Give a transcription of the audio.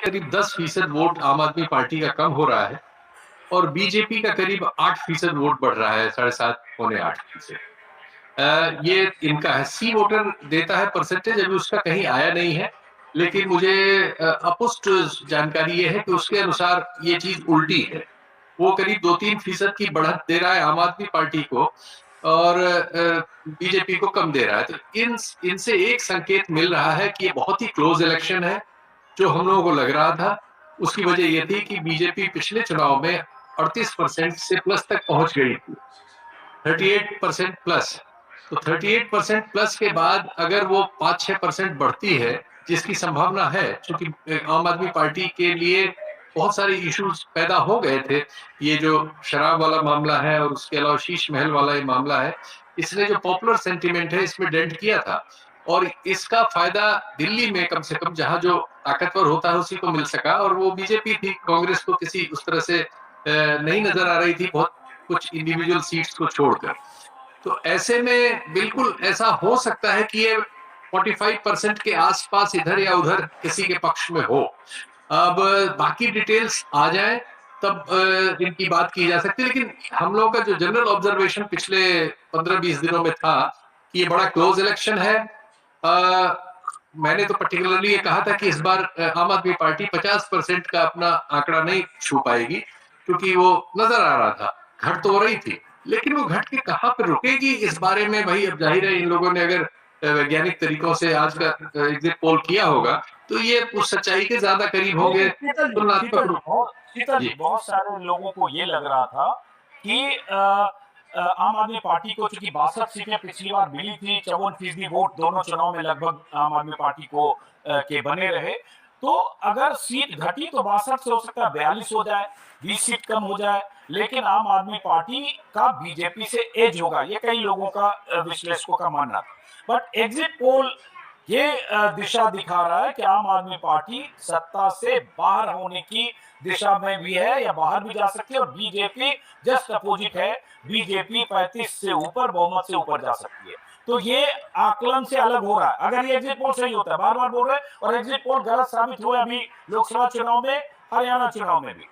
करीब 10% वोट आम आदमी पार्टी का कम हो रहा है और बीजेपी का करीब 8% वोट बढ़ रहा है, 7.5 पौने 8%। ये इनका है। सी वोटर देता है परसेंटेज, अभी उसका कहीं आया नहीं है, लेकिन मुझे अपुष्ट जानकारी ये है कि उसके अनुसार ये चीज उल्टी है। वो करीब 2-3% की बढ़त दे रहा है आम आदमी पार्टी को और बीजेपी को कम दे रहा है। तो इनसे एक संकेत मिल रहा है कि ये बहुत ही क्लोज इलेक्शन है। जो हम लोगों को लग रहा था, उसकी वजह ये थी कि बीजेपी पिछले चुनाव में 38% से प्लस तक पहुंच गई थी, 38% प्लस। तो 38% प्लस के बाद अगर वो 5-6% बढ़ती है, जिसकी संभावना है, क्योंकि आम आदमी पार्टी के लिए बहुत सारे इश्यूज पैदा हो गए थे। ये जो शराब वाला मामला है और उसके अलावा शीश महल वाला ये मामला है, इसने जो पॉपुलर सेंटिमेंट है इसमें डेंट किया था और इसका फायदा दिल्ली में कम से कम जहां जो ताकतवर होता है उसी को मिल सका और वो बीजेपी थी। कांग्रेस को किसी उस तरह से नहीं नजर आ रही थी, बहुत कुछ इंडिविजुअल सीट्स को छोड़कर। तो ऐसे में बिल्कुल ऐसा हो सकता है कि ये 45% के आसपास इधर या उधर किसी के पक्ष में हो। अब बाकी डिटेल्स आ जाए तब इनकी बात की जा सकती है, लेकिन हम लोगों का जो जनरल ऑब्जर्वेशन पिछले 15-20 दिनों में था कि ये बड़ा क्लोज इलेक्शन है। मैंने तो पर्टिकुलरली ये कहा था कि इस बार आम आदमी पार्टी 50% का अपना आंकड़ा नहीं छू पाएगी, क्योंकि वो नजर आ रहा था, घट तो हो रही थी, लेकिन वो घट के कहां पर रुकेगी इस बारे में भाई अब जाहिर है इन लोगों ने अगर वैज्ञानिक तरीकों से आज का एग्जिट पोल किया होगा तो ये उस सच्चाई के ज्यादा करीब होंगे तुलनात्मक रूप। शीतल जी जी, बहुत सारे लोगों को ये लग रहा था कि आम आदमी पार्टी को चूंकि 62 सीटें पिछली बार मिली थी, 54% वोट दोनों चुनाव में लगभग आम आदमी पार्टी को के बने रहे। तो अगर सीट घटी तो 62 से हो सकता है 42 हो जाए, 20 सीट कम हो जाए, लेकिन आम आदमी पार्टी का बीजेपी से एज होगा, ये कई लोगों का विश्लेषकों का मानना था। बट एग्जिट पोल ये दिशा दिखा रहा है कि आम आदमी पार्टी सत्ता से बाहर होने की दिशा में भी है या बाहर भी जा सकती है और बीजेपी जस्ट अपोजिट है। बीजेपी 35 से ऊपर, बहुमत से ऊपर जा सकती है। तो ये आकलन से अलग हो रहा है। अगर ये एग्जिट पोल सही होता है, बार बार बोल रहे हैं, और एग्जिट पोल गलत साबित हुआ अभी लोकसभा चुनाव में, हरियाणा चुनाव में भी।